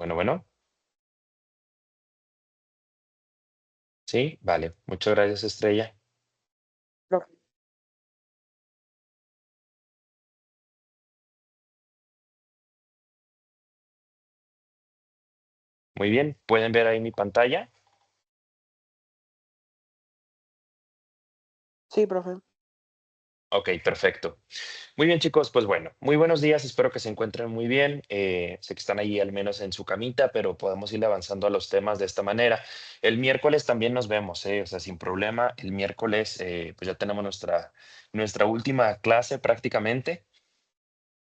Bueno, bueno, sí, vale. Muchas gracias, Estrella. Profe. Muy bien, ¿pueden ver ahí mi pantalla? Sí, profe. Ok, perfecto. Muy bien, chicos, pues bueno, muy buenos días, espero que se encuentren muy bien. Sé que están ahí al menos en su camita, pero podemos ir avanzando a los temas de esta manera. El miércoles también nos vemos, o sea, sin problema. El miércoles, pues ya tenemos nuestra última clase prácticamente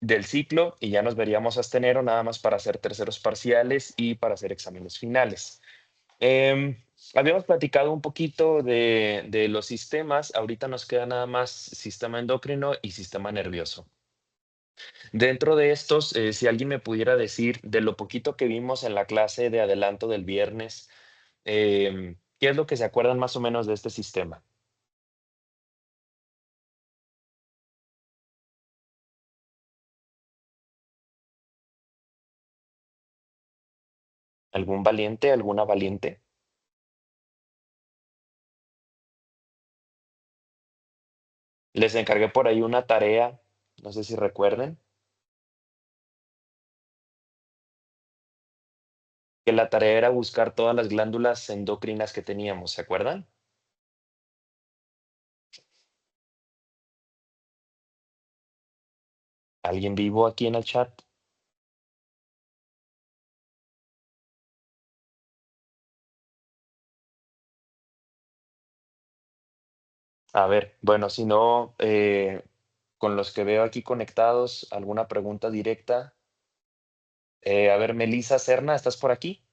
del ciclo y ya nos veríamos hasta enero nada más para hacer terceros parciales y para hacer exámenes finales. Em, Habíamos platicado un poquito de los sistemas, ahorita nos queda nada más sistema endocrino y sistema nervioso. Dentro de estos, si alguien me pudiera decir de lo poquito que vimos en la clase de adelanto del viernes, ¿qué es lo que se acuerdan más o menos de este sistema? ¿Algún valiente, alguna valiente? Les encargué por ahí una tarea, no sé si recuerden, que la tarea era buscar todas las glándulas endocrinas que teníamos, ¿se acuerdan? ¿Alguien vivo aquí en el chat? A ver, bueno, si no, con los que veo aquí conectados, ¿alguna pregunta directa? A ver, Melissa Serna, ¿estás por aquí?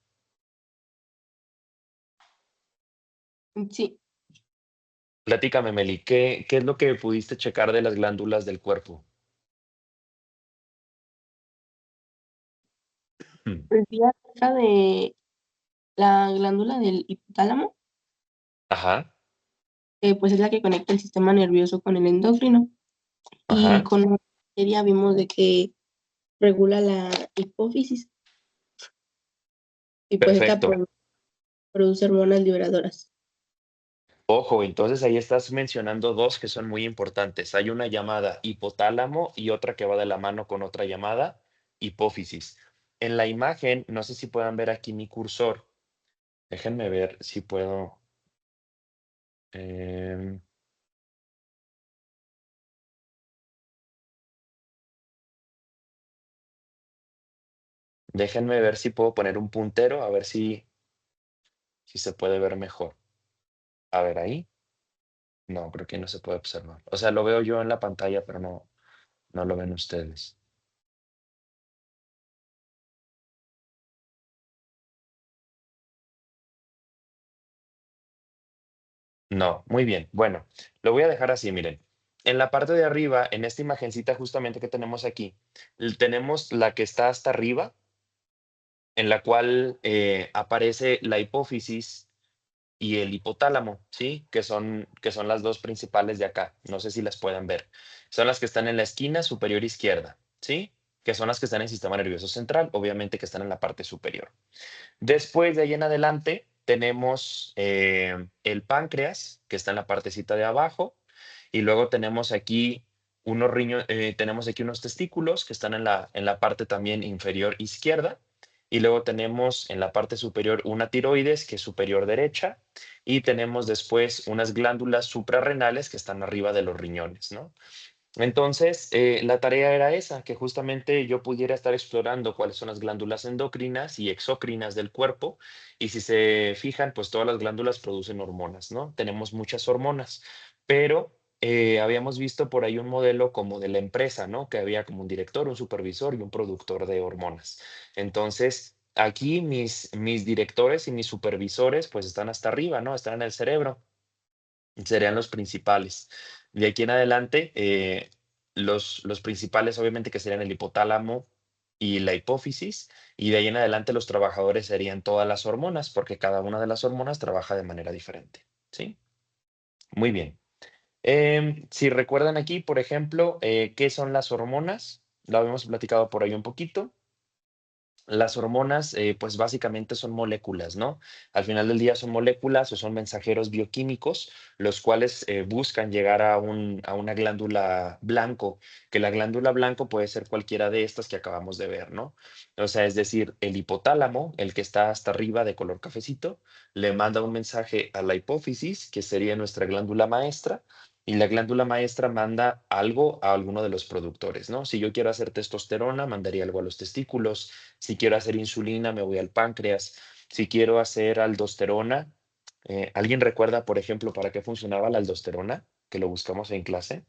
Sí, Platícame, Meli, ¿qué es lo que pudiste checar de las glándulas del cuerpo? Mm. decía acerca de la glándula del hipotálamo, Ajá, que pues es la que conecta el sistema nervioso con el endocrino. Y ajá, con la materia vimos de que regula la hipófisis y pues esta perfecto. produce hormonas liberadoras. Ojo, entonces ahí estás mencionando dos que son muy importantes. Hay una llamada hipotálamo y otra que va de la mano con otra llamada hipófisis. En la imagen, no sé si puedan ver aquí mi cursor. Déjenme ver si puedo. em, Déjenme ver si puedo poner un puntero, a ver si se puede ver mejor. A ver ahí. No, creo que no se puede observar. O sea, lo veo yo en la pantalla, pero no lo ven ustedes. No, muy bien. Bueno, lo voy a dejar así, miren. En la parte de arriba, en esta imagencita justamente que tenemos aquí, tenemos la que está hasta arriba, en la cual aparece la hipófisis y el hipotálamo, ¿sí? Que son las dos principales de acá. No sé si las pueden ver. Son las que están en la esquina superior izquierda, ¿sí? Que son las que están en el sistema nervioso central, obviamente que están en la parte superior. Después de ahí en adelante tenemos el páncreas, que está en la partecita de abajo, y luego tenemos aquí unos riñones, tenemos aquí unos testículos que están en la parte también inferior izquierda, y luego tenemos en la parte superior una tiroides, que es superior derecha, y tenemos después unas glándulas suprarrenales que están arriba de los riñones, ¿no? Entonces, la tarea era esa, que justamente yo pudiera estar explorando cuáles son las glándulas endocrinas y exocrinas del cuerpo. Y si se fijan, pues todas las glándulas producen hormonas, ¿no? Tenemos muchas hormonas, pero habíamos visto por ahí un modelo como de la empresa, ¿no? Que había como un director, un supervisor y un productor de hormonas. Entonces, aquí mis directores y mis supervisores, pues están hasta arriba, ¿no? Están en el cerebro. Serían los principales. De aquí en adelante, los principales, obviamente, que serían el hipotálamo y la hipófisis, y de ahí en adelante los trabajadores serían todas las hormonas, porque cada una de las hormonas trabaja de manera diferente, ¿sí? Muy bien. Si recuerdan aquí, por ejemplo, ¿qué son las hormonas? Lo habíamos platicado por ahí un poquito. Las hormonas, pues básicamente son moléculas, ¿no? Al final del día son moléculas o son mensajeros bioquímicos, los cuales buscan llegar a una glándula blanco, que la glándula blanco puede ser cualquiera de estas que acabamos de ver, ¿no? O sea, es decir, el hipotálamo, el que está hasta arriba de color cafecito, le manda un mensaje a la hipófisis, que sería nuestra glándula maestra, y la glándula maestra manda algo a alguno de los productores, ¿no? Si yo quiero hacer testosterona, mandaría algo a los testículos. Si quiero hacer insulina, me voy al páncreas. Si quiero hacer aldosterona, ¿alguien recuerda, por ejemplo, para qué funcionaba la aldosterona? Que lo buscamos en clase.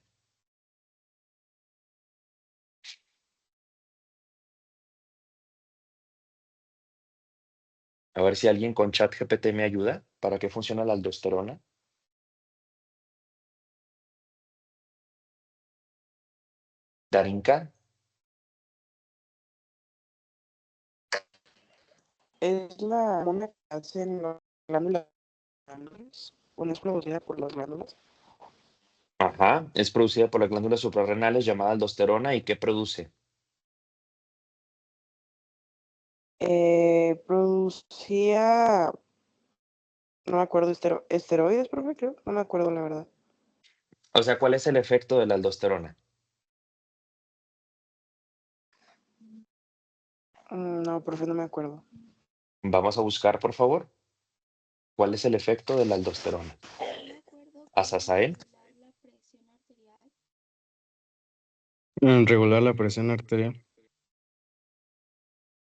A ver si alguien con ChatGPT me ayuda. ¿Para qué funciona la aldosterona? Darinka. Es la hormona que hacen las glándulas, o no es producida por las glándulas. Ajá, es producida por las glándulas suprarrenales llamada aldosterona. ¿Y qué produce? Producía, no me acuerdo, esteroides, profe, creo, no me acuerdo la verdad. O sea, ¿cuál es el efecto de la aldosterona? No, profe, no me acuerdo. Vamos a buscar, por favor, cuál es el efecto de la aldosterona. Yo me acuerdo que era ¿Azazael? regular la presión arterial. Regular la presión arterial.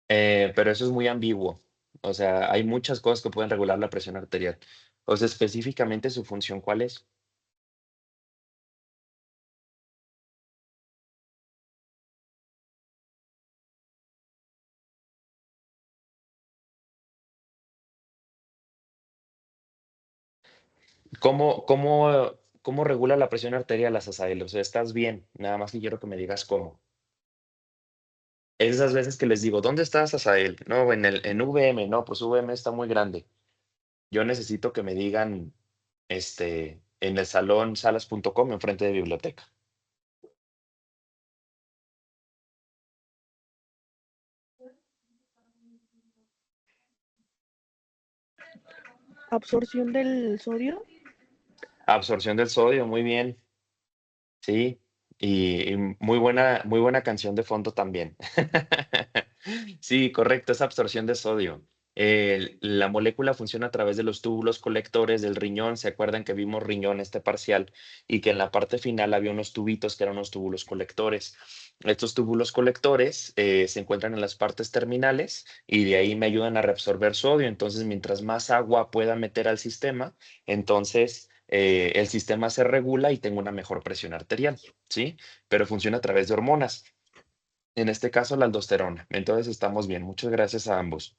Pero eso es muy ambiguo. O sea, hay muchas cosas que pueden regular la presión arterial. O sea, específicamente su función, ¿cuál es? ¿Cómo regula la presión arterial, Azazael? O sea, estás bien, nada más que quiero que me digas cómo. Esas veces que les digo, ¿dónde estás, Azael? No, en VM, no, pues VM está muy grande. Yo necesito que me digan, en el salón salas.com, enfrente de biblioteca. Absorción del sodio. Absorción del sodio, muy bien. Sí, y muy buena canción de fondo también. Sí, correcto, es absorción de sodio. La molécula funciona a través de los túbulos colectores del riñón. ¿Se acuerdan que vimos riñón este parcial y que en la parte final había unos tubitos que eran unos túbulos colectores? Estos túbulos colectores se encuentran en las partes terminales y de ahí me ayudan a reabsorber sodio. Entonces, mientras más agua pueda meter al sistema, entonces el sistema se regula y tengo una mejor presión arterial, ¿sí? Pero funciona a través de hormonas, en este caso la aldosterona. Entonces estamos bien. Muchas gracias a ambos.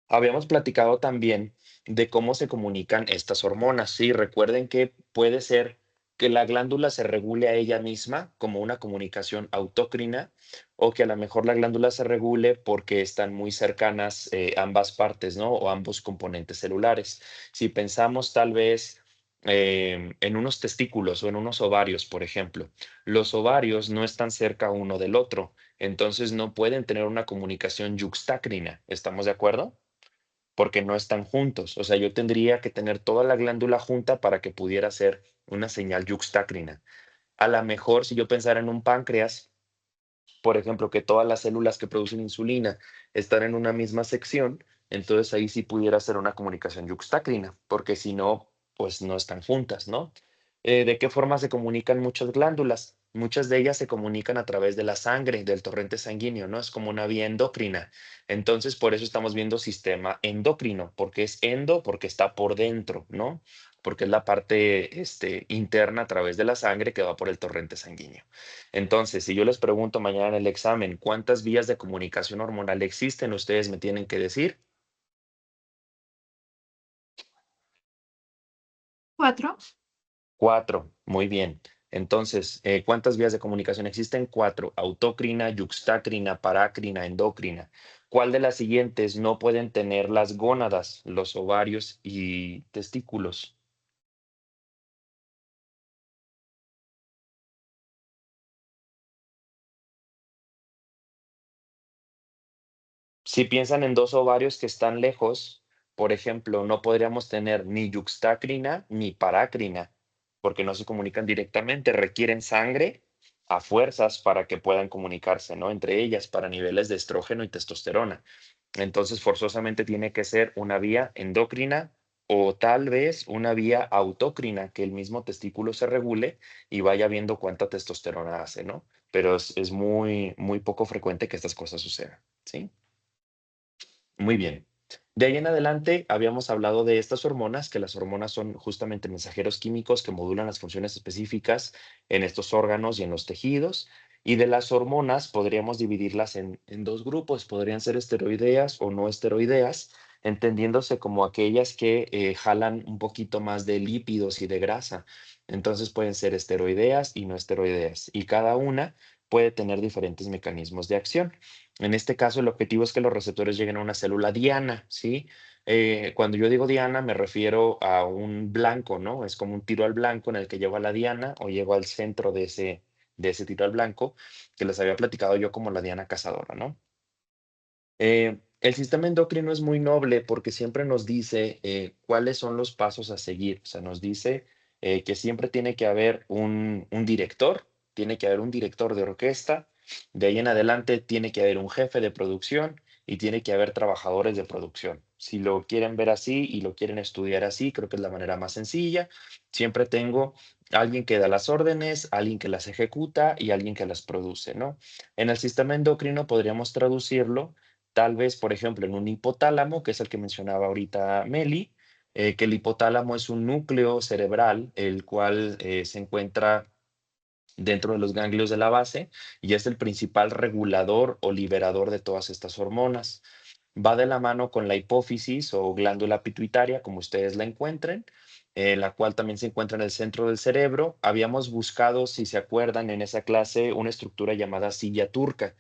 Habíamos platicado también de cómo se comunican estas hormonas. Sí, recuerden que puede ser que la glándula se regule a ella misma como una comunicación autócrina o que a lo mejor la glándula se regule porque están muy cercanas ambas partes, ¿no? O ambos componentes celulares. Si pensamos tal vez en unos testículos o en unos ovarios, por ejemplo, los ovarios no están cerca uno del otro, entonces no pueden tener una comunicación yuxtácrina. ¿Estamos de acuerdo? Porque no están juntos. O sea, yo tendría que tener toda la glándula junta para que pudiera ser una señal yuxtácrina. A lo mejor, si yo pensara en un páncreas, por ejemplo, que todas las células que producen insulina están en una misma sección, entonces ahí sí pudiera ser una comunicación yuxtácrina, porque si no, pues no están juntas, ¿no? ¿De qué forma se comunican muchas glándulas? Muchas de ellas se comunican a través de la sangre, del torrente sanguíneo, ¿no? Es como una vía endocrina. Entonces, por eso estamos viendo sistema endocrino, porque es endo, porque está por dentro, ¿no? Porque es la parte, interna a través de la sangre que va por el torrente sanguíneo. Entonces, si yo les pregunto mañana en el examen cuántas vías de comunicación hormonal existen, ustedes me tienen que decir 4. 4. Muy bien. Entonces, ¿cuántas vías de comunicación existen? 4. Autócrina, yuxtácrina, parácrina, endocrina. ¿Cuál de las siguientes no pueden tener las gónadas, los ovarios y testículos? Si piensan en dos ovarios que están lejos, por ejemplo, no podríamos tener ni yuxtacrina ni parácrina, porque no se comunican directamente, requieren sangre a fuerzas para que puedan comunicarse, ¿no? Entre ellas, para niveles de estrógeno y testosterona. Entonces, forzosamente tiene que ser una vía endocrina o tal vez una vía autócrina, que el mismo testículo se regule y vaya viendo cuánta testosterona hace, ¿no? Pero es muy, muy poco frecuente que estas cosas sucedan, ¿sí? Muy bien. De ahí en adelante habíamos hablado de estas hormonas, que las hormonas son justamente mensajeros químicos que modulan las funciones específicas en estos órganos y en los tejidos. Y de las hormonas podríamos dividirlas en dos grupos, podrían ser esteroideas o no esteroideas, entendiéndose como aquellas que jalan un poquito más de lípidos y de grasa. Entonces pueden ser esteroideas y no esteroideas. Y cada una puede tener diferentes mecanismos de acción. En este caso, el objetivo es que los receptores lleguen a una célula diana, ¿sí? Cuando yo digo diana, me refiero a un blanco, ¿no? Es como un tiro al blanco en el que llego a la diana o llego al centro de ese tiro al blanco, que les había platicado yo como la diana cazadora, ¿no? El sistema endocrino es muy noble porque siempre nos dice cuáles son los pasos a seguir. O sea, nos dice que siempre tiene que haber un director, tiene que haber un director de orquesta, de ahí en adelante tiene que haber un jefe de producción y tiene que haber trabajadores de producción. Si lo quieren ver así y lo quieren estudiar así, creo que es la manera más sencilla. Siempre tengo alguien que da las órdenes, alguien que las ejecuta y alguien que las produce, ¿no? En el sistema endocrino podríamos traducirlo tal vez, por ejemplo, en un hipotálamo, que es el que mencionaba ahorita Meli, que el hipotálamo es un núcleo cerebral, el cual se encuentra dentro de los ganglios de la base y es el principal regulador o liberador de todas estas hormonas. Va de la mano con la hipófisis o glándula pituitaria, como ustedes la encuentren, la cual también se encuentra en el centro del cerebro. Habíamos buscado, si se acuerdan, en esa clase una estructura llamada silla turca,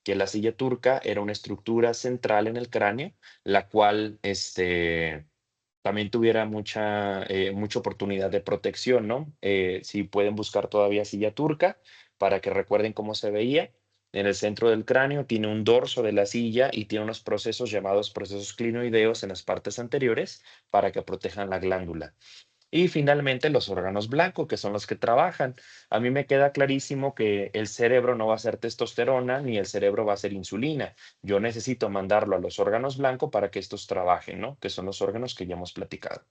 que la silla turca era una estructura central en el cráneo, la cual también tuviera mucha oportunidad de protección, ¿no? Si pueden buscar todavía silla turca para que recuerden cómo se veía. En el centro del cráneo tiene un dorso de la silla y tiene unos procesos llamados procesos clinoideos en las partes anteriores para que protejan la glándula. Y finalmente los órganos blancos, que son los que trabajan. A mí me queda clarísimo que el cerebro no va a ser testosterona ni el cerebro va a ser insulina. Yo necesito mandarlo a los órganos blancos para que estos trabajen, ¿no? Que son los órganos que ya hemos platicado.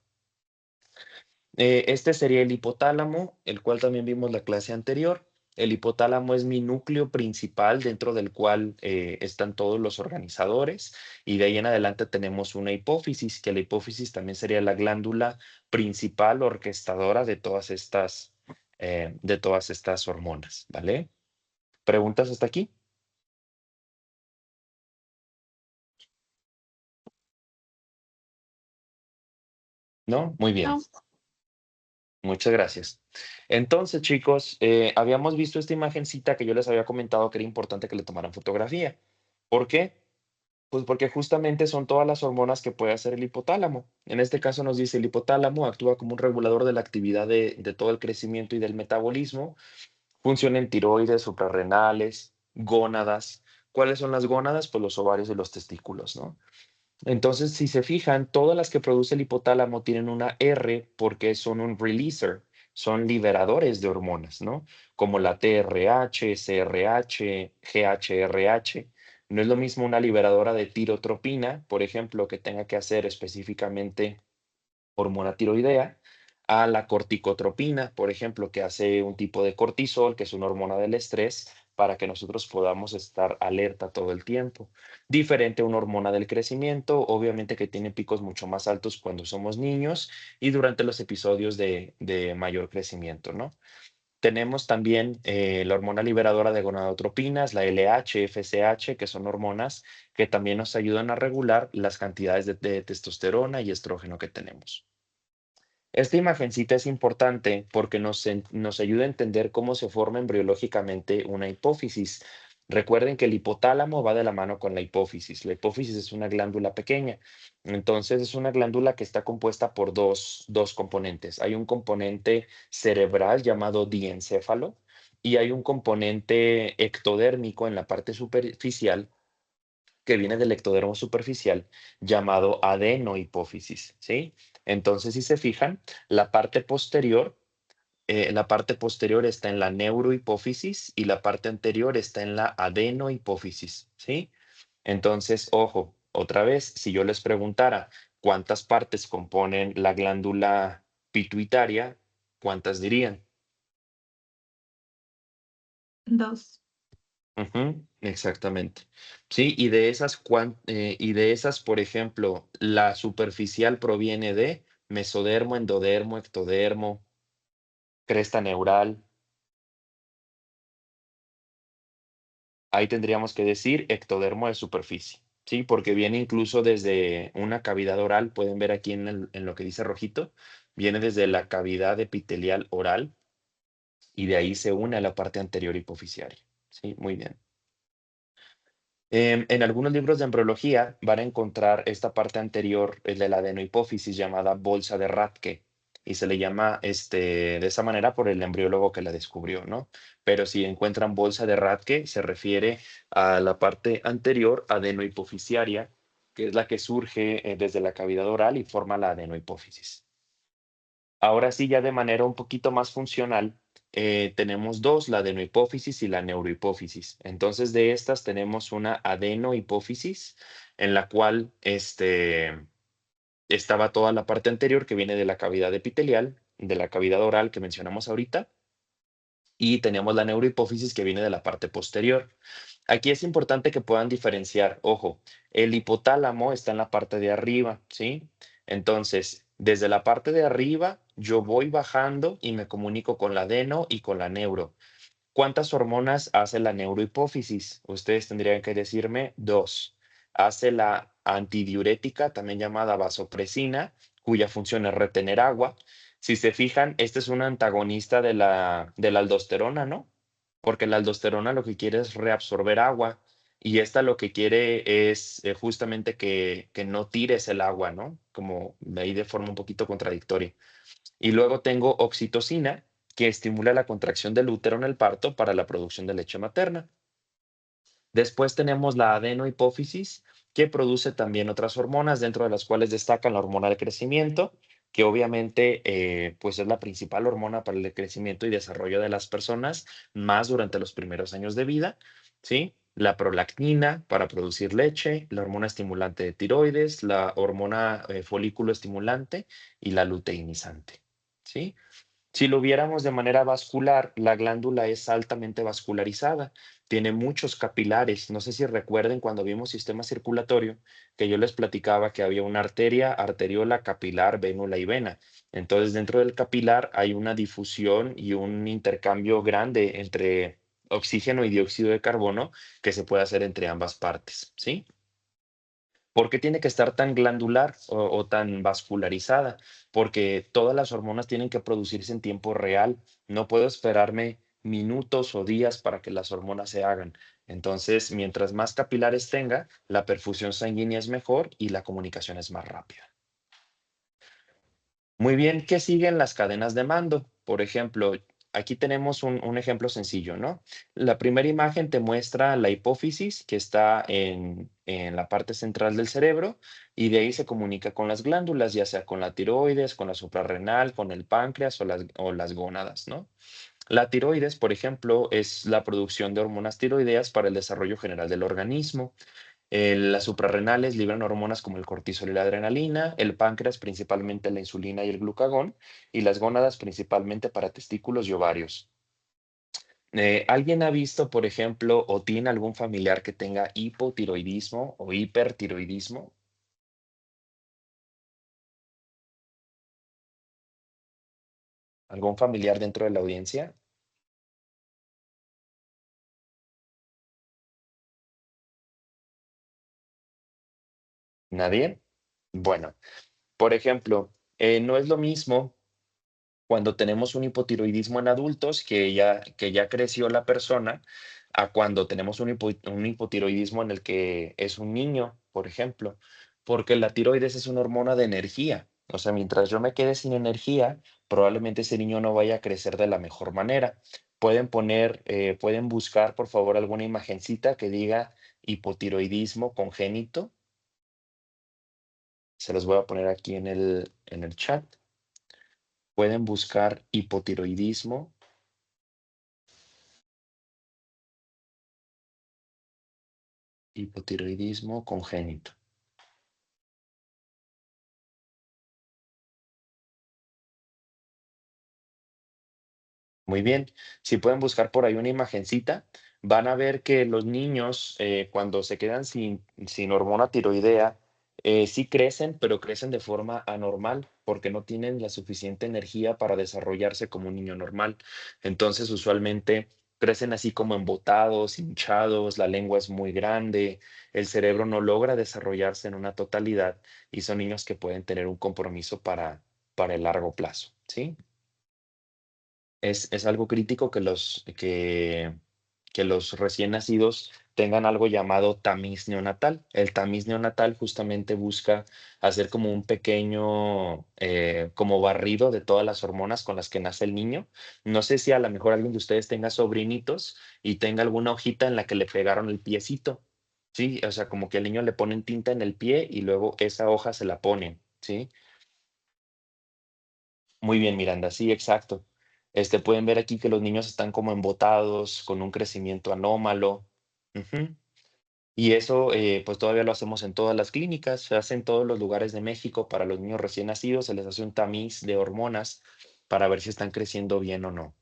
Este sería el hipotálamo, el cual también vimos la clase anterior. El hipotálamo es mi núcleo principal dentro del cual están todos los organizadores y de ahí en adelante tenemos una hipófisis, que la hipófisis también sería la glándula principal orquestadora de todas estas hormonas, ¿vale? ¿Preguntas hasta aquí? ¿No? Muy bien. No. Muchas gracias. Entonces, chicos, habíamos visto esta imagencita que yo les había comentado que era importante que le tomaran fotografía. ¿Por qué? Pues porque justamente son todas las hormonas que puede hacer el hipotálamo. En este caso nos dice el hipotálamo actúa como un regulador de la actividad de todo el crecimiento y del metabolismo. Funciona en tiroides, suprarrenales, gónadas. ¿Cuáles son las gónadas? Pues los ovarios y los testículos, ¿no? Entonces, si se fijan, todas las que produce el hipotálamo tienen una R porque son un releaser, son liberadores de hormonas, ¿no? Como la TRH, CRH, GHRH. No es lo mismo una liberadora de tirotropina, por ejemplo, que tenga que hacer específicamente hormona tiroidea, a la corticotropina, por ejemplo, que hace un tipo de cortisol, que es una hormona del estrés, para que nosotros podamos estar alerta todo el tiempo. Diferente a una hormona del crecimiento, obviamente que tiene picos mucho más altos cuando somos niños y durante los episodios de mayor crecimiento, ¿no? Tenemos también la hormona liberadora de gonadotropinas, la LH, FSH, que son hormonas que también nos ayudan a regular las cantidades de testosterona y estrógeno que tenemos. Esta imagencita es importante porque nos ayuda a entender cómo se forma embriológicamente una hipófisis. Recuerden que el hipotálamo va de la mano con la hipófisis. La hipófisis es una glándula pequeña. Entonces es una glándula que está compuesta por dos componentes. Hay un componente cerebral llamado diencéfalo y hay un componente ectodérmico en la parte superficial que viene del ectodermo superficial llamado adenohipófisis, ¿sí? Entonces, si se fijan, la parte posterior está en la neurohipófisis y la parte anterior está en la adenohipófisis, ¿sí? Entonces, ojo, otra vez, si yo les preguntara cuántas partes componen la glándula pituitaria, ¿cuántas dirían? 2. Ujú, exactamente. Sí, y de esas, por ejemplo, la superficial proviene de mesodermo, endodermo, ectodermo, cresta neural. Ahí tendríamos que decir ectodermo de superficie, ¿sí? Porque viene incluso desde una cavidad oral, pueden ver aquí en lo que dice rojito, viene desde la cavidad epitelial oral y de ahí se une a la parte anterior hipoficiaria, ¿sí? Muy bien. En algunos libros de embriología van a encontrar esta parte anterior de la adenohipófisis llamada bolsa de Rathke y se le llama de esa manera por el embriólogo que la descubrió, ¿no? Pero si encuentran bolsa de Rathke, se refiere a la parte anterior adenohipofisiaria, que es la que surge desde la cavidad oral y forma la adenohipófisis. Ahora sí, ya de manera un poquito más funcional, tenemos dos, la adenohipófisis y la neurohipófisis. Entonces, de estas tenemos una adenohipófisis en la cual estaba toda la parte anterior que viene de la cavidad epitelial, de la cavidad oral que mencionamos ahorita, y tenemos la neurohipófisis que viene de la parte posterior. Aquí es importante que puedan diferenciar, ojo, el hipotálamo está en la parte de arriba, ¿sí? Entonces, desde la parte de arriba, yo voy bajando y me comunico con la adeno y con la neuro. ¿Cuántas hormonas hace la neurohipófisis? Ustedes tendrían que decirme dos. Hace la antidiurética, también llamada vasopresina, cuya función es retener agua. Si se fijan, este es un antagonista de la aldosterona, ¿no? Porque la aldosterona lo que quiere es reabsorber agua y esta lo que quiere es justamente que no tires el agua, ¿no? Como de ahí de forma un poquito contradictoria. Y luego tengo oxitocina, que estimula la contracción del útero en el parto para la producción de leche materna. Después tenemos la adenohipófisis, que produce también otras hormonas, dentro de las cuales destacan la hormona del crecimiento, que obviamente pues es la principal hormona para el crecimiento y desarrollo de las personas, más durante los primeros años de vida, ¿sí? La prolactina para producir leche, la hormona estimulante de tiroides, la hormona folículo estimulante y la luteinizante, ¿sí? Si lo viéramos de manera vascular, la glándula es altamente vascularizada, tiene muchos capilares. No sé si recuerden cuando vimos sistema circulatorio, que yo les platicaba que había una arteria, arteriola, capilar, vénula y vena. Entonces, dentro del capilar hay una difusión y un intercambio grande entre oxígeno y dióxido de carbono que se puede hacer entre ambas partes, ¿sí? ¿Por qué tiene que estar tan glandular o tan vascularizada? Porque todas las hormonas tienen que producirse en tiempo real. No puedo esperarme minutos o días para que las hormonas se hagan. Entonces, mientras más capilares tenga, la perfusión sanguínea es mejor y la comunicación es más rápida. Muy bien, ¿qué siguen las cadenas de mando? Por ejemplo, aquí tenemos un ejemplo sencillo, ¿no? La primera imagen te muestra la hipófisis que está en la parte central del cerebro y de ahí se comunica con las glándulas, ya sea con la tiroides, con la suprarrenal, con el páncreas o las gónadas, ¿no? La tiroides, por ejemplo, es la producción de hormonas tiroideas para el desarrollo general del organismo. Las suprarrenales liberan hormonas como el cortisol y la adrenalina, el páncreas principalmente la insulina y el glucagón, y las gónadas principalmente para testículos y ovarios. ¿Alguien ha visto, por ejemplo, o tiene algún familiar que tenga hipotiroidismo o hipertiroidismo? ¿Algún familiar dentro de la audiencia? ¿Nadie? Bueno, por ejemplo, no es lo mismo cuando tenemos un hipotiroidismo en adultos, que ya creció la persona, a cuando tenemos un hipotiroidismo en el que es un niño, por ejemplo, porque la tiroides es una hormona de energía. O sea, mientras yo me quede sin energía, probablemente ese niño no vaya a crecer de la mejor manera. Pueden buscar, por favor, alguna imagencita que diga hipotiroidismo congénito. Se los voy a poner aquí en el chat. Pueden buscar hipotiroidismo congénito. Muy bien. Si pueden buscar por ahí una imagencita, van a ver que los niños, cuando se quedan sin hormona tiroidea, sí crecen, pero crecen de forma anormal porque no tienen la suficiente energía para desarrollarse como un niño normal. Entonces, usualmente crecen así como embotados, hinchados, la lengua es muy grande, el cerebro no logra desarrollarse en una totalidad y son niños que pueden tener un compromiso para el largo plazo, ¿sí? Es algo crítico que los recién nacidos tengan algo llamado tamiz neonatal. El tamiz neonatal justamente busca hacer como un pequeño, como barrido de todas las hormonas con las que nace el niño. No sé si a lo mejor alguien de ustedes tenga sobrinitos y tenga alguna hojita en la que le pegaron el piecito, ¿sí? O sea, como que al niño le ponen tinta en el pie y luego esa hoja se la ponen, ¿sí? Muy bien, Miranda, sí, exacto. Pueden ver aquí que los niños están como embotados, con un crecimiento anómalo. Ujú. Y eso, pues todavía lo hacemos en todas las clínicas, se hace en todos los lugares de México para los niños recién nacidos, se les hace un tamiz de hormonas para ver si están creciendo bien o no.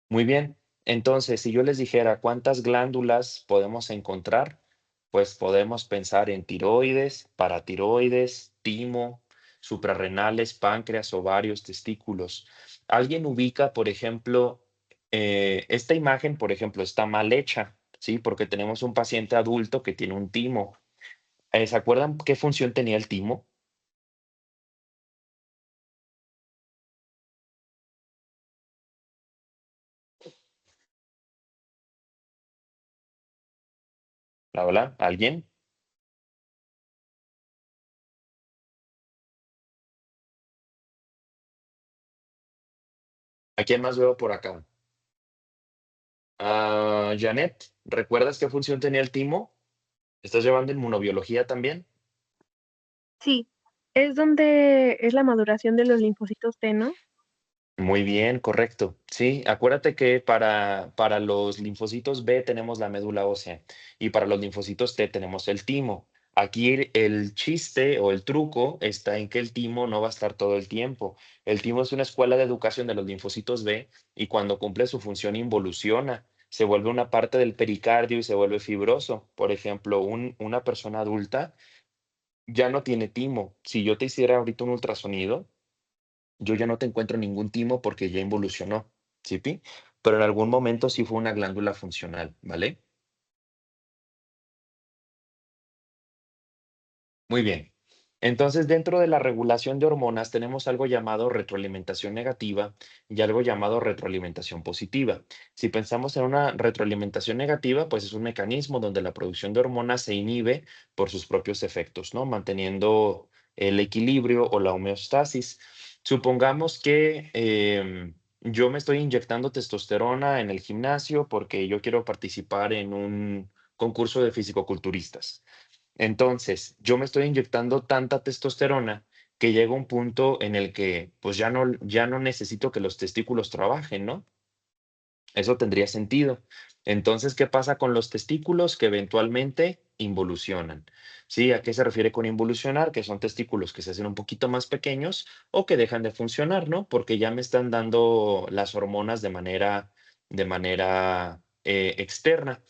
Muy bien. Entonces, si yo les dijera cuántas glándulas podemos encontrar, pues podemos pensar en tiroides, paratiroides, timo, suprarrenales, páncreas, ovarios, testículos. ¿Alguien ubica, por ejemplo, esta imagen, por ejemplo, está mal hecha, ¿sí? Porque tenemos un paciente adulto que tiene un timo. ¿Se acuerdan qué función tenía el timo? ¿Hola? ¿Alguien? ¿A quién más veo por acá? Janet, ¿recuerdas qué función tenía el timo? ¿Estás llevando inmunobiología también? Sí, es donde es la maduración de los linfocitos T, ¿no? Muy bien, correcto. Sí, acuérdate que para los linfocitos B tenemos la médula ósea y para los linfocitos T tenemos el timo. Aquí el chiste o el truco está en que el timo no va a estar todo el tiempo. El timo es una escuela de educación de los linfocitos B y cuando cumple su función involuciona, se vuelve una parte del pericardio y se vuelve fibroso. Por ejemplo, una persona adulta ya no tiene timo. Si yo te hiciera ahorita un ultrasonido, yo ya no te encuentro ningún timo porque ya involucionó, ¿sí, pi? Pero en algún momento sí fue una glándula funcional, ¿vale? Muy bien. Entonces, dentro de la regulación de hormonas tenemos algo llamado retroalimentación negativa y algo llamado retroalimentación positiva. Si pensamos en una retroalimentación negativa, pues es un mecanismo donde la producción de hormonas se inhibe por sus propios efectos, ¿no? Manteniendo el equilibrio o la homeostasis. Supongamos que yo me estoy inyectando testosterona en el gimnasio porque yo quiero participar en un concurso de fisicoculturistas. Entonces, yo me estoy inyectando tanta testosterona que llega un punto en el que, pues, ya no necesito que los testículos trabajen, ¿no? Eso tendría sentido. Entonces, ¿qué pasa con los testículos? Que eventualmente involucionan. ¿Sí? ¿A qué se refiere con involucionar? Que son testículos que se hacen un poquito más pequeños o que dejan de funcionar, ¿no? Porque ya me están dando las hormonas de manera externa.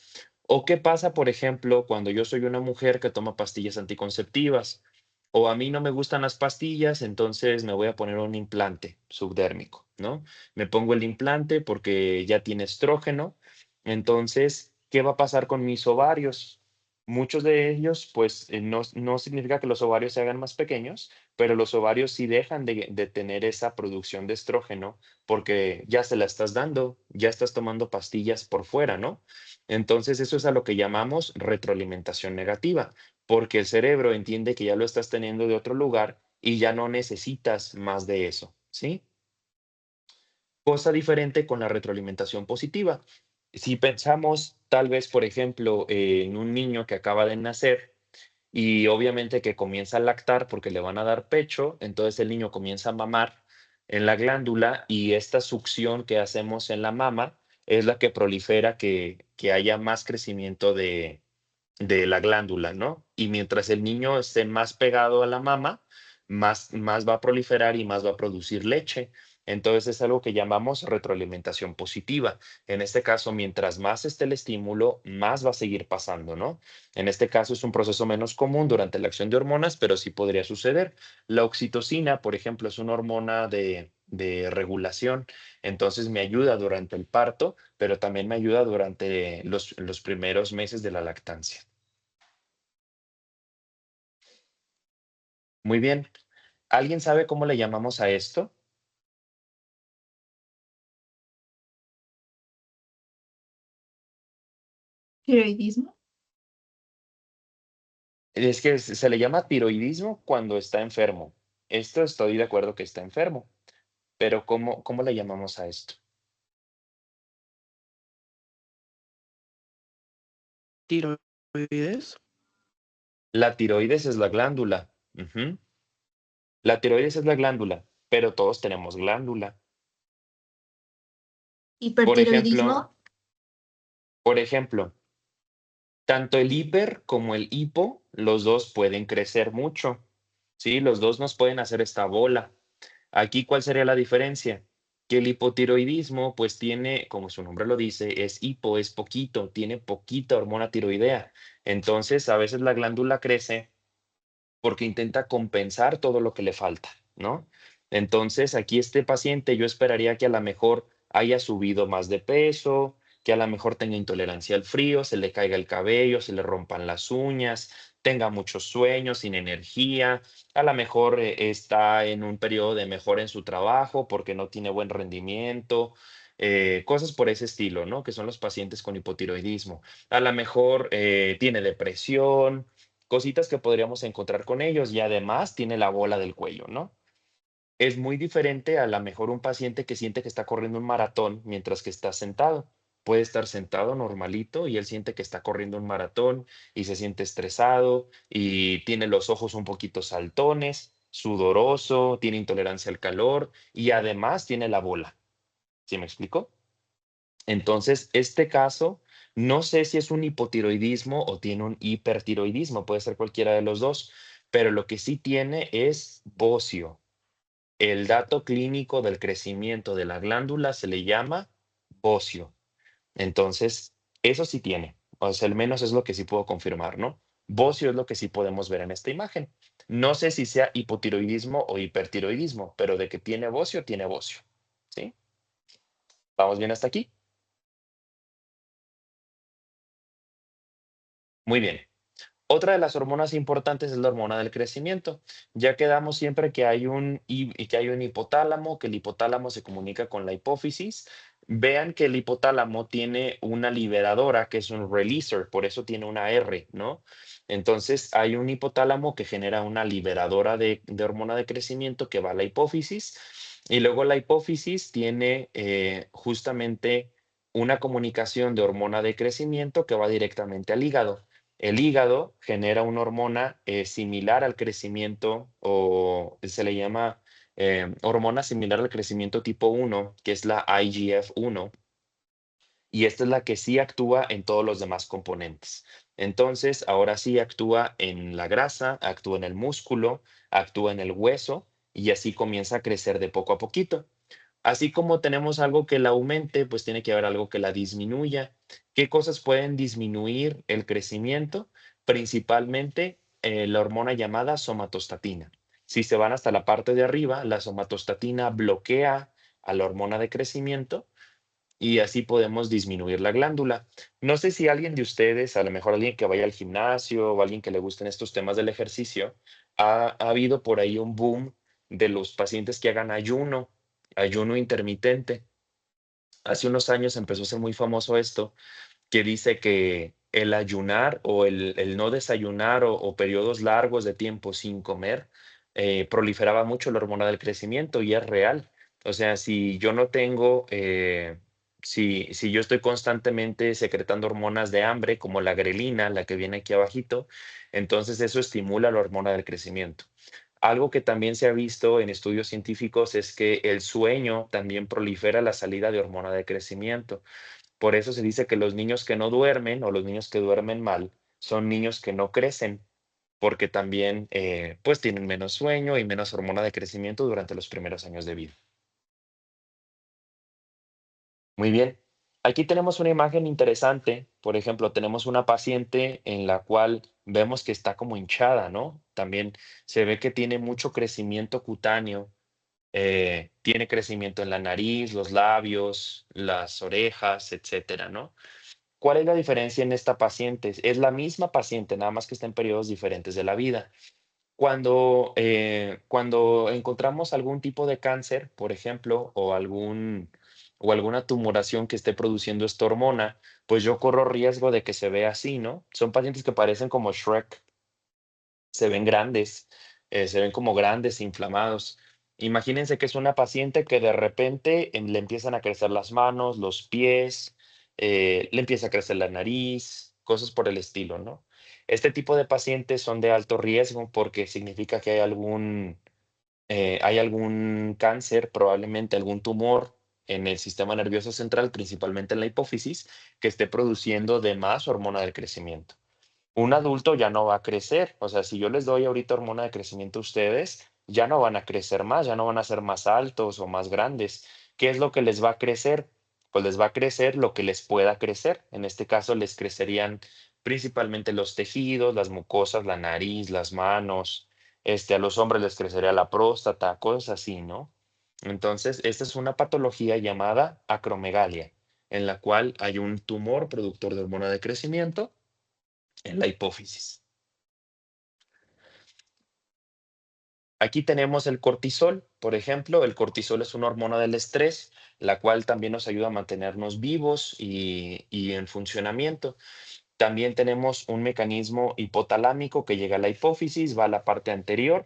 ¿O qué pasa, por ejemplo, cuando yo soy una mujer que toma pastillas anticonceptivas? O a mí no me gustan las pastillas, entonces me voy a poner un implante subdérmico, ¿no? Me pongo el implante porque ya tiene estrógeno. Entonces, ¿qué va a pasar con mis ovarios? Muchos de ellos, pues, no significa que los ovarios se hagan más pequeños, pero los ovarios sí dejan de tener esa producción de estrógeno porque ya se la estás dando, ya estás tomando pastillas por fuera, ¿no? Entonces, eso es a lo que llamamos retroalimentación negativa, porque el cerebro entiende que ya lo estás teniendo de otro lugar y ya no necesitas más de eso, ¿sí? Cosa diferente con la retroalimentación positiva. Si pensamos tal vez, por ejemplo, en un niño que acaba de nacer y obviamente que comienza a lactar porque le van a dar pecho, entonces el niño comienza a mamar en la glándula y esta succión que hacemos en la mama es la que prolifera que haya más crecimiento de la glándula, ¿no? Y mientras el niño esté más pegado a la mama, más va a proliferar y más va a producir leche. Entonces es algo que llamamos retroalimentación positiva. En este caso, mientras más esté el estímulo, más va a seguir pasando, ¿no? En este caso es un proceso menos común durante la acción de hormonas, pero sí podría suceder. La oxitocina, por ejemplo, es una hormona de regulación, entonces me ayuda durante el parto, pero también me ayuda durante los primeros meses de la lactancia. Muy bien. ¿Alguien sabe cómo le llamamos a esto? Tiroidismo. Es que se le llama tiroidismo cuando está enfermo. Esto estoy de acuerdo que está enfermo, pero ¿cómo le llamamos a esto? Tiroides. La tiroides es la glándula. Ujú. La tiroides es la glándula, pero todos tenemos glándula. Por ejemplo, Hipertiroidismo. por ejemplo, tanto el hiper como el hipo, los dos pueden crecer mucho. Sí, los dos nos pueden hacer esta bola. Aquí, ¿cuál sería la diferencia? Que el hipotiroidismo, pues tiene, como su nombre lo dice, es hipo, es poquito, tiene poquita hormona tiroidea. Entonces, a veces la glándula crece porque intenta compensar todo lo que le falta, ¿no? Entonces, aquí este paciente yo esperaría que a lo mejor haya subido más de peso, que a lo mejor tenga intolerancia al frío, se le caiga el cabello, se le rompan las uñas, tenga muchos sueños, sin energía, a lo mejor está en un periodo de mejora en su trabajo porque no tiene buen rendimiento, cosas por ese estilo, ¿no? Que son los pacientes con hipotiroidismo. A lo mejor tiene depresión, cositas que podríamos encontrar con ellos y además tiene la bola del cuello, ¿no? Es muy diferente a la mejor un paciente que siente que está corriendo un maratón mientras que está sentado. Puede estar sentado normalito y él siente que está corriendo un maratón y se siente estresado y tiene los ojos un poquito saltones, sudoroso, tiene intolerancia al calor y además tiene la bola. ¿Sí me explico? Entonces, este caso, no sé si es un hipotiroidismo o tiene un hipertiroidismo, puede ser cualquiera de los dos, pero lo que sí tiene es bocio. El dato clínico del crecimiento de la glándula se le llama bocio. Entonces, eso sí tiene, o sea, al menos es lo que sí puedo confirmar, ¿no? Bocio es lo que sí podemos ver en esta imagen. No sé si sea hipotiroidismo o hipertiroidismo, pero de que tiene bocio, tiene bocio. ¿Sí? ¿Vamos bien hasta aquí? Muy bien. Otra de las hormonas importantes es la hormona del crecimiento. Ya quedamos siempre que hay que hay un hipotálamo, que el hipotálamo se comunica con la hipófisis. Vean que el hipotálamo tiene una liberadora que es un releaser, por eso tiene una R, ¿no? Entonces hay un hipotálamo que genera una liberadora de hormona de crecimiento que va a la hipófisis y luego la hipófisis tiene justamente una comunicación de hormona de crecimiento que va directamente al hígado. El hígado genera una hormona similar al crecimiento o se le llama hormona similar al crecimiento tipo 1, que es la IGF-1, y esta es la que sí actúa en todos los demás componentes. Entonces, ahora sí actúa en la grasa, actúa en el músculo, actúa en el hueso y así comienza a crecer de poco a poquito. Así como tenemos algo que la aumente, pues tiene que haber algo que la disminuya. ¿Qué cosas pueden disminuir el crecimiento? Principalmente la hormona llamada somatostatina. Si se van hasta la parte de arriba, la somatostatina bloquea a la hormona de crecimiento y así podemos disminuir la glándula. No sé si alguien de ustedes, a lo mejor alguien que vaya al gimnasio o alguien que le gusten estos temas del ejercicio, ha habido por ahí un boom de los pacientes que hagan ayuno intermitente. Hace unos años empezó a ser muy famoso esto, que dice que el ayunar o el no desayunar o periodos largos de tiempo sin comer proliferaba mucho la hormona del crecimiento y es real. O sea, si yo no tengo si yo estoy constantemente secretando hormonas de hambre, como la grelina, la que viene aquí abajito, entonces eso estimula la hormona del crecimiento. Algo que también se ha visto en estudios científicos es que el sueño también prolifera la salida de hormona de crecimiento. Por eso se dice que los niños que no duermen o los niños que duermen mal son niños que no crecen, porque también pues tienen menos sueño y menos hormona de crecimiento durante los primeros años de vida. Muy bien. Aquí tenemos una imagen interesante. Por ejemplo, tenemos una paciente en la cual vemos que está como hinchada, ¿no? También se ve que tiene mucho crecimiento cutáneo, tiene crecimiento en la nariz, los labios, las orejas, etcétera, ¿no? ¿Cuál es la diferencia en esta paciente? Es la misma paciente, nada más que está en periodos diferentes de la vida. Cuando encontramos algún tipo de cáncer, por ejemplo, o alguna tumoración que esté produciendo esta hormona, pues yo corro riesgo de que se vea así, ¿no? Son pacientes que parecen como Shrek, se ven grandes, se ven como grandes, inflamados. Imagínense que es una paciente que de repente le empiezan a crecer las manos, los pies, le empieza a crecer la nariz, cosas por el estilo, ¿no? Este tipo de pacientes son de alto riesgo porque significa que hay algún cáncer, probablemente algún tumor en el sistema nervioso central, principalmente en la hipófisis, que esté produciendo de más hormona del crecimiento. Un adulto ya no va a crecer. O sea, si yo les doy ahorita hormona de crecimiento a ustedes, ya no van a crecer más, ya no van a ser más altos o más grandes. ¿Qué es lo que les va a crecer? Pues les va a crecer lo que les pueda crecer. En este caso, les crecerían principalmente los tejidos, las mucosas, la nariz, las manos. A los hombres les crecería la próstata, cosas así, ¿no? Entonces, esta es una patología llamada acromegalia, en la cual hay un tumor productor de hormona de crecimiento en la hipófisis. Aquí tenemos el cortisol, por ejemplo. El cortisol es una hormona del estrés, la cual también nos ayuda a mantenernos vivos y en funcionamiento. También tenemos un mecanismo hipotalámico que llega a la hipófisis, va a la parte anterior.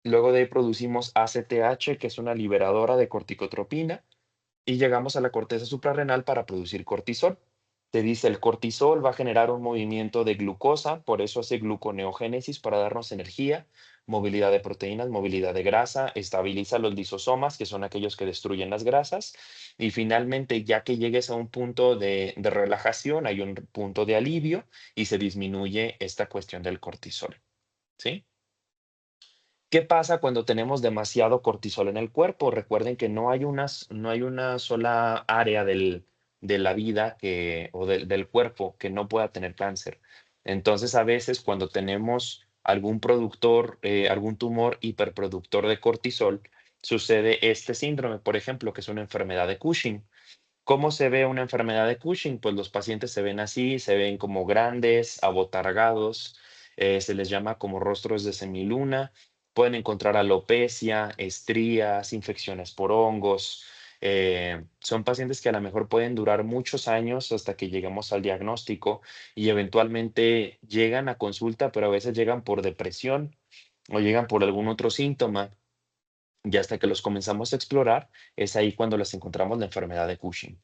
Luego de ahí producimos ACTH, que es una liberadora de corticotropina, y llegamos a la corteza suprarrenal para producir cortisol. Te dice el cortisol va a generar un movimiento de glucosa, por eso hace gluconeogénesis para darnos energía, movilidad de proteínas, movilidad de grasa, estabiliza los lisosomas, que son aquellos que destruyen las grasas, y finalmente, ya que llegues a un punto de relajación, hay un punto de alivio y se disminuye esta cuestión del cortisol. ¿Sí? ¿Qué pasa cuando tenemos demasiado cortisol en el cuerpo? Recuerden que no hay una sola área de la vida o del cuerpo que no pueda tener cáncer. Entonces, a veces cuando tenemos algún productor, algún tumor hiperproductor de cortisol, sucede este síndrome, por ejemplo, que es una enfermedad de Cushing. ¿Cómo se ve una enfermedad de Cushing? Pues los pacientes se ven así, se ven como grandes, abotargados, se les llama como rostros de semiluna. Pueden encontrar alopecia, estrías, infecciones por hongos. Son pacientes que a lo mejor pueden durar muchos años hasta que lleguemos al diagnóstico y eventualmente llegan a consulta, pero a veces llegan por depresión o llegan por algún otro síntoma. Y hasta que los comenzamos a explorar, es ahí cuando les encontramos la enfermedad de Cushing.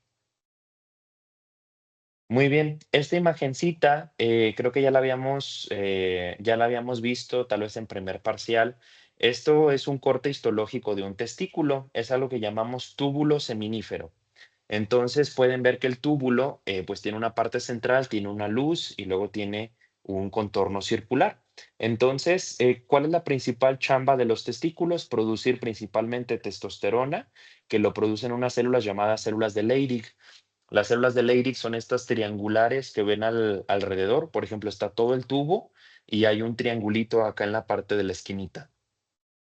Muy bien, esta imagencita creo que ya la habíamos visto tal vez en primer parcial. Esto es un corte histológico de un testículo, es algo que llamamos túbulo seminífero. Entonces pueden ver que el túbulo pues tiene una parte central, tiene una luz y luego tiene un contorno circular. Entonces, ¿cuál es la principal chamba de los testículos? Producir principalmente testosterona, que lo producen unas células llamadas células de Leydig. Las células de Leydig son estas triangulares que ven alrededor. Por ejemplo, está todo el tubo y hay un triangulito acá en la parte de la esquinita.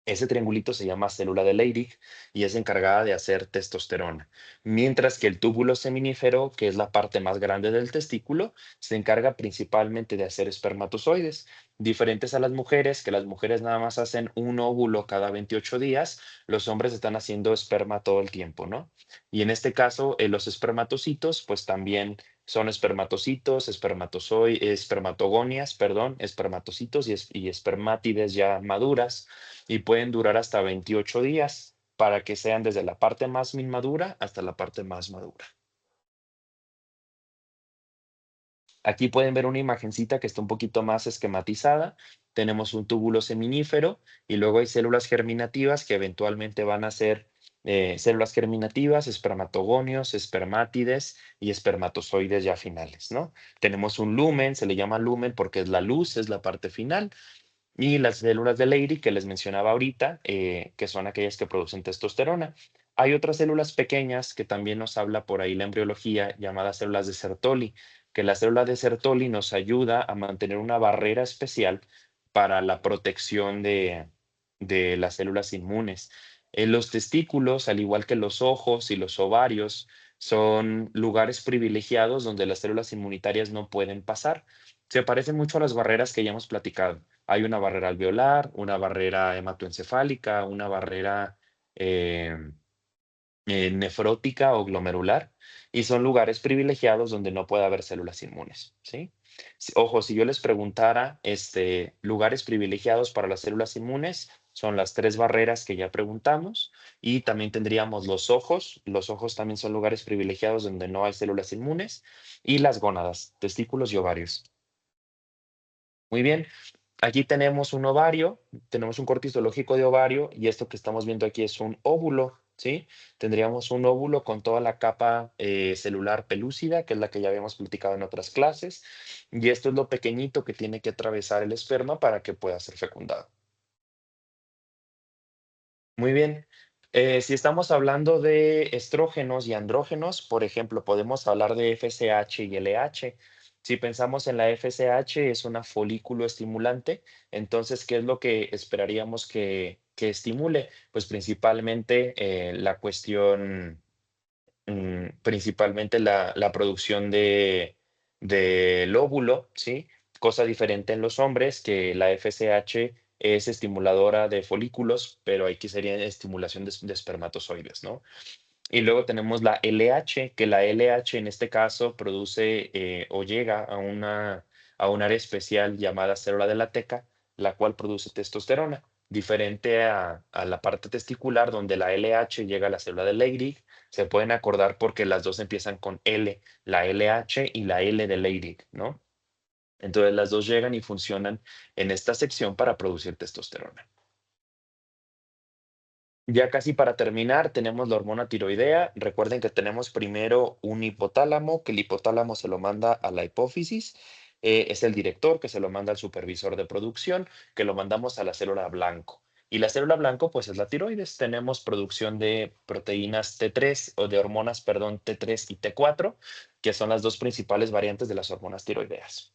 Ese triangulito se llama célula de Leydig y es encargada de hacer testosterona, mientras que el túbulo seminífero, que es la parte más grande del testículo, se encarga principalmente de hacer espermatozoides, diferentes a las mujeres, que las mujeres nada más hacen un óvulo cada 28 días, los hombres están haciendo esperma todo el tiempo, ¿no? Y en este caso, los espermatocitos, pues también son espermatocitos, espermatogonias, perdón, espermatocitos y espermátides ya maduras y pueden durar hasta 28 días para que sean desde la parte más inmadura hasta la parte más madura. Aquí pueden ver una imagencita que está un poquito más esquematizada. Tenemos un túbulo seminífero y luego hay células germinativas que eventualmente van a ser células germinativas, espermatogonios, espermátides y espermatozoides ya finales, ¿no? Tenemos un lumen, se le llama lumen porque es la luz, es la parte final. Y las células de Leydig que les mencionaba ahorita, que son aquellas que producen testosterona. Hay otras células pequeñas que también nos habla por ahí la embriología, llamadas células de Sertoli, que la célula de Sertoli nos ayuda a mantener una barrera especial para la protección de las células inmunes. Los testículos, al igual que los ojos y los ovarios, son lugares privilegiados donde las células inmunitarias no pueden pasar. Se parecen mucho a las barreras que ya hemos platicado. Hay una barrera alveolar, una barrera hematoencefálica, una barrera eh, nefrótica o glomerular, y son lugares privilegiados donde no puede haber células inmunes, ¿sí? Ojo, si yo les preguntara, lugares privilegiados para las células inmunes, son las tres barreras que ya preguntamos, y también tendríamos los ojos también son lugares privilegiados donde no hay células inmunes, y las gónadas, testículos y ovarios. Muy bien, aquí tenemos un ovario, tenemos un corte histológico de ovario y esto que estamos viendo aquí es un óvulo, ¿sí? Tendríamos un óvulo con toda la capa celular pelúcida, que es la que ya habíamos platicado en otras clases, y esto es lo pequeñito que tiene que atravesar el esperma para que pueda ser fecundado. Muy bien. Si estamos hablando de estrógenos y andrógenos, por ejemplo, podemos hablar de FSH y LH. Si pensamos en la FSH, es una folículo estimulante. Entonces, ¿qué es lo que esperaríamos que estimule? Pues principalmente la cuestión, principalmente la producción del óvulo, ¿sí? Cosa diferente en los hombres, que la FSH es estimuladora de folículos, pero aquí sería estimulación de espermatozoides, ¿no? Y luego tenemos la LH, que la LH en este caso produce o llega a un área especial llamada célula de la teca, la cual produce testosterona, diferente a la parte testicular donde la LH llega a la célula de Leydig. Se pueden acordar porque las dos empiezan con L, la LH y la L de Leydig, ¿no? Entonces las dos llegan y funcionan en esta sección para producir testosterona. Ya casi para terminar, tenemos la hormona tiroidea. Recuerden que tenemos primero un hipotálamo, que el hipotálamo se lo manda a la hipófisis. Es el director que se lo manda al supervisor de producción, que lo mandamos a la célula blanco. Y la célula blanco, pues es la tiroides. Tenemos producción de proteínas T3 o de hormonas, perdón, T3 y T4, que son las dos principales variantes de las hormonas tiroideas.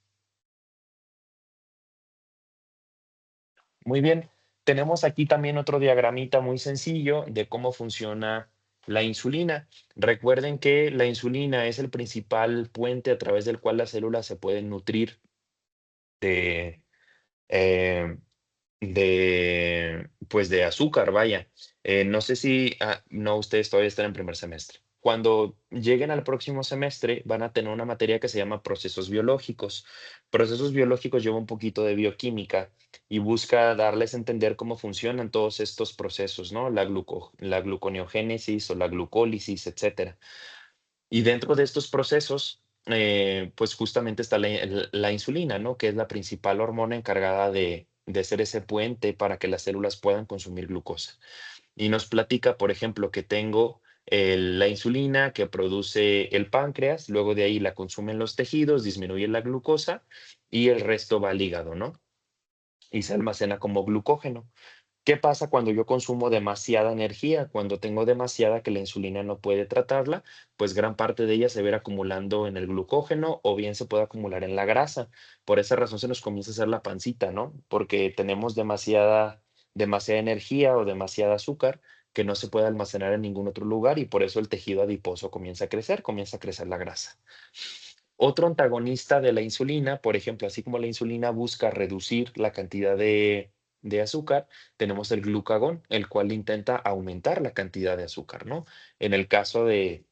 Muy bien, tenemos aquí también otro diagramita muy sencillo de cómo funciona la insulina. Recuerden que la insulina es el principal puente a través del cual las células se pueden nutrir de, eh, pues de azúcar, vaya. No sé si, no, ustedes todavía están en primer semestre. Cuando lleguen al próximo semestre, van a tener una materia que se llama procesos biológicos. Procesos biológicos lleva un poquito de bioquímica y busca darles a entender cómo funcionan todos estos procesos, ¿no? La gluconeogénesis o la glucólisis, etcétera. Y dentro de estos procesos, pues justamente está la insulina, ¿no? Que es la principal hormona encargada de ser ese puente para que las células puedan consumir glucosa. Y nos platica, por ejemplo, que tengo la insulina que produce el páncreas, luego de ahí la consumen los tejidos, disminuye la glucosa y el resto va al hígado, ¿no? Y se almacena como glucógeno. ¿Qué pasa cuando yo consumo demasiada energía? Cuando tengo demasiada que la insulina no puede tratarla, pues gran parte de ella se ve acumulando en el glucógeno o bien se puede acumular en la grasa. Por esa razón se nos comienza a hacer la pancita, ¿no? Porque tenemos demasiada energía o demasiada azúcar que no se puede almacenar en ningún otro lugar y por eso el tejido adiposo comienza a crecer la grasa. Otro antagonista de la insulina, por ejemplo, así como la insulina busca reducir la cantidad de azúcar, tenemos el glucagón, el cual intenta aumentar la cantidad de azúcar, ¿no? En el caso de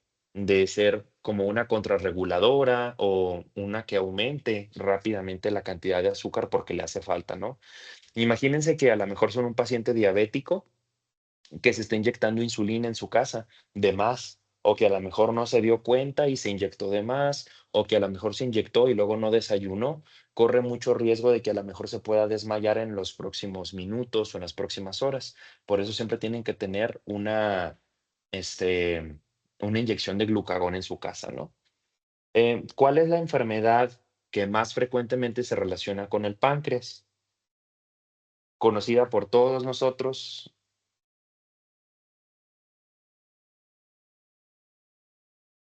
ser como una contrarreguladora o una que aumente rápidamente la cantidad de azúcar porque le hace falta, ¿no? Imagínense que a lo mejor son un paciente diabético que se está inyectando insulina en su casa de más, o que a lo mejor no se dio cuenta y se inyectó de más, o que a lo mejor se inyectó y luego no desayunó, corre mucho riesgo de que a lo mejor se pueda desmayar en los próximos minutos o en las próximas horas. Por eso siempre tienen que tener este, una inyección de glucagón en su casa, ¿no? ¿Cuál es la enfermedad que más frecuentemente se relaciona con el páncreas? Conocida por todos nosotros.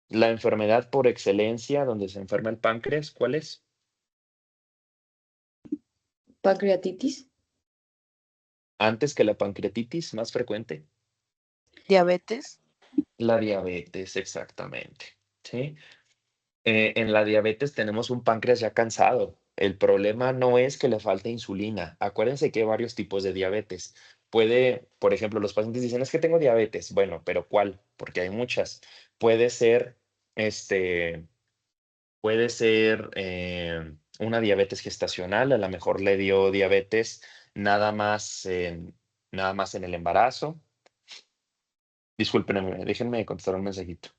La enfermedad por excelencia donde se enferma el páncreas, ¿cuál es? Pancreatitis. Antes que la pancreatitis, más frecuente. Diabetes. La diabetes, exactamente. ¿Sí? En la diabetes tenemos un páncreas ya cansado. El problema no es que le falte insulina. Acuérdense que hay varios tipos de diabetes. Puede, por ejemplo, los pacientes dicen, es que tengo diabetes. Bueno, pero ¿cuál? Porque hay muchas. Puede ser, este, puede ser una diabetes gestacional. A lo mejor le dio diabetes nada más, nada más en el embarazo. Discúlpenme, déjenme contestar un mensajito.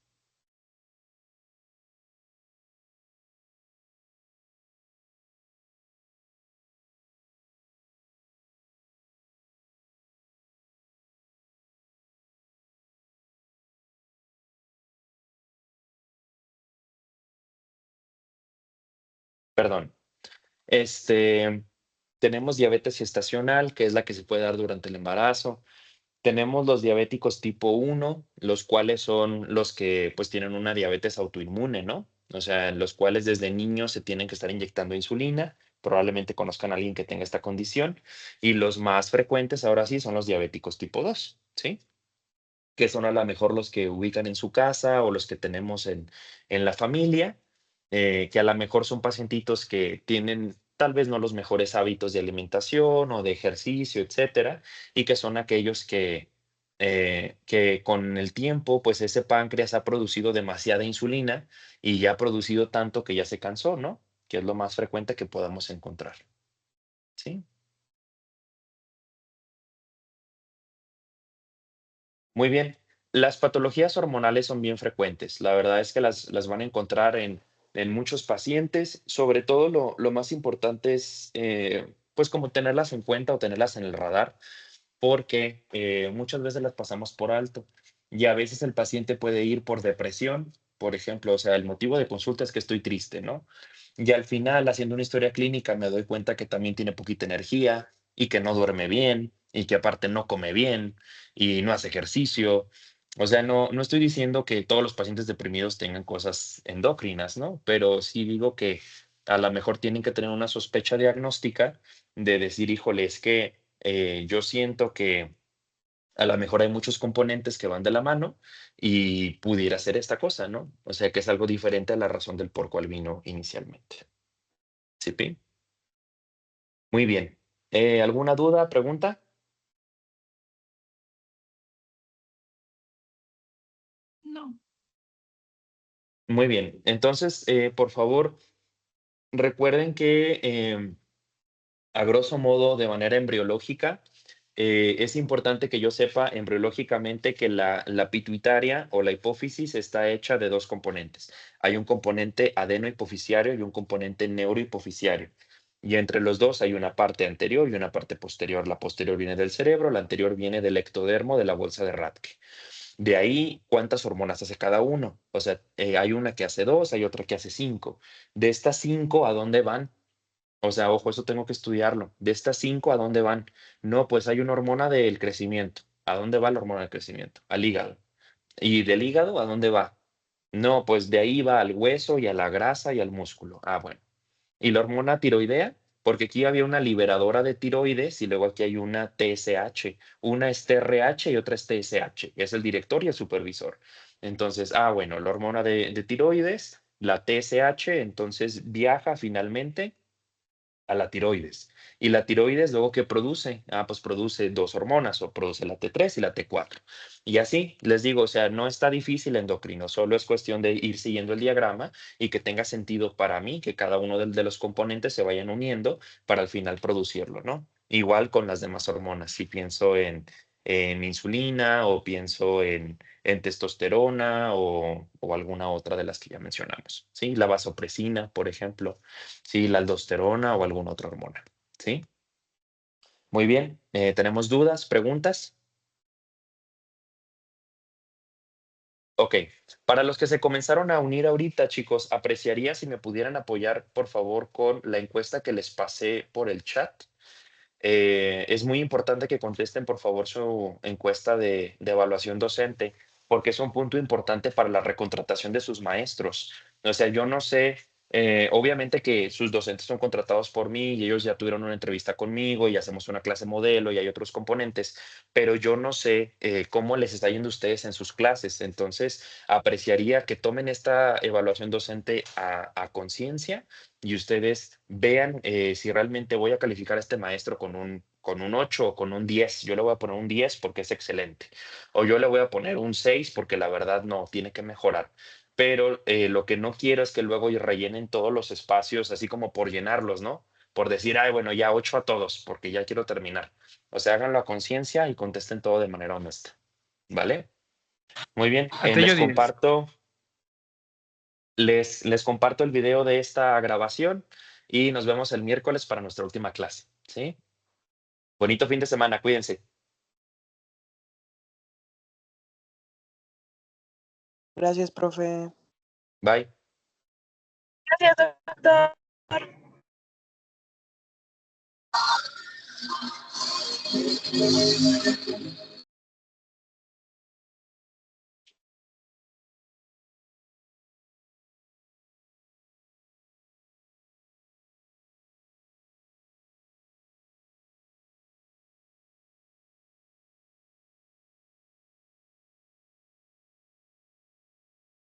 Perdón. Este, tenemos diabetes gestacional, que es la que se puede dar durante el embarazo. Tenemos los diabéticos tipo 1, los cuales son los que pues tienen una diabetes autoinmune, ¿no? O sea, en los cuales desde niños se tienen que estar inyectando insulina. Probablemente conozcan a alguien que tenga esta condición. Y los más frecuentes ahora sí son los diabéticos tipo 2, ¿sí? Que son a lo mejor los que ubican en su casa o los que tenemos en la familia, que a lo mejor son pacientitos que tienen tal vez no los mejores hábitos de alimentación o de ejercicio, etcétera, y que son aquellos que con el tiempo, pues ese páncreas ha producido demasiada insulina y ya ha producido tanto que ya se cansó, ¿no? Que es lo más frecuente que podamos encontrar. ¿Sí? Muy bien. Las patologías hormonales son bien frecuentes. La verdad es que las van a encontrar en muchos pacientes. Sobre todo lo más importante es, pues como tenerlas en cuenta o tenerlas en el radar, porque muchas veces las pasamos por alto y a veces el paciente puede ir por depresión, por ejemplo, o sea, el motivo de consulta es que estoy triste, ¿no? Y al final, haciendo una historia clínica, me doy cuenta que también tiene poquita energía y que no duerme bien y que aparte no come bien y no hace ejercicio. O sea, no estoy diciendo que todos los pacientes deprimidos tengan cosas endocrinas, ¿no? Pero sí digo que a lo mejor tienen que tener una sospecha diagnóstica de decir, híjole, es que yo siento que a lo mejor hay muchos componentes que van de la mano y pudiera ser esta cosa, ¿no? O sea, que es algo diferente a la razón del por cual vino inicialmente. ¿Sí, Pi? Muy bien. ¿Alguna duda, pregunta? No. Muy bien. Entonces, por favor, recuerden que a grosso modo, de manera embriológica, es importante que yo sepa embriológicamente que la pituitaria o la hipófisis está hecha de dos componentes. Hay un componente adenohipoficiario y un componente neurohipoficiario. Y entre los dos hay una parte anterior y una parte posterior. La posterior viene del cerebro, la anterior viene del ectodermo de la bolsa de Rathke. De ahí, ¿cuántas hormonas hace cada uno? O sea, hay una que hace dos, hay otra que hace cinco. De estas cinco, ¿a dónde van? O sea, ojo, eso tengo que estudiarlo. De estas cinco, ¿a dónde van? No, pues hay una hormona del crecimiento. ¿A dónde va la hormona del crecimiento? Al hígado. ¿Y del hígado a dónde va? No, pues de ahí va al hueso y a la grasa y al músculo. Ah, bueno. ¿Y la hormona tiroidea? Porque aquí había una liberadora de tiroides y luego aquí hay una TSH. Una es TRH y otra es TSH, que es el director y el supervisor. Entonces, bueno, la hormona de tiroides, la TSH, entonces viaja finalmente a la tiroides. Y la tiroides luego ¿qué produce? Pues produce dos hormonas, o produce la T3 y la T4. Y así, les digo, o sea, no está difícil endocrino, solo es cuestión de ir siguiendo el diagrama y que tenga sentido para mí, que cada uno de los componentes se vayan uniendo para al final producirlo, ¿no? Igual con las demás hormonas, si pienso en insulina o pienso en testosterona o alguna otra de las que ya mencionamos, ¿sí? La vasopresina, por ejemplo, ¿sí? La aldosterona o alguna otra hormona, ¿sí? Muy bien, ¿tenemos dudas, preguntas? Ok, para los que se comenzaron a unir ahorita, chicos, apreciaría si me pudieran apoyar, por favor, con la encuesta que les pasé por el chat. Es muy importante que contesten, por favor, su encuesta de evaluación docente, porque es un punto importante para la recontratación de sus maestros. O sea, yo no sé, obviamente que sus docentes son contratados por mí y ellos ya tuvieron una entrevista conmigo y hacemos una clase modelo y hay otros componentes, pero yo no sé cómo les está yendo a ustedes en sus clases. Entonces, apreciaría que tomen esta evaluación docente a conciencia y ustedes vean si realmente voy a calificar a este maestro con un 8 o con un 10. Yo le voy a poner un 10 porque es excelente. O yo le voy a poner un 6 porque la verdad no, tiene que mejorar. Pero lo que no quiero es que luego rellenen todos los espacios así como por llenarlos, ¿no? Por decir, ay, bueno, ya 8 a todos porque ya quiero terminar. O sea, háganlo a conciencia y contesten todo de manera honesta. ¿Vale? Muy bien. Hasta yo 10. Les comparto el video de esta grabación y nos vemos el miércoles para nuestra última clase, ¿sí? Bonito fin de semana, cuídense. Gracias, profe. Bye. Gracias, doctor.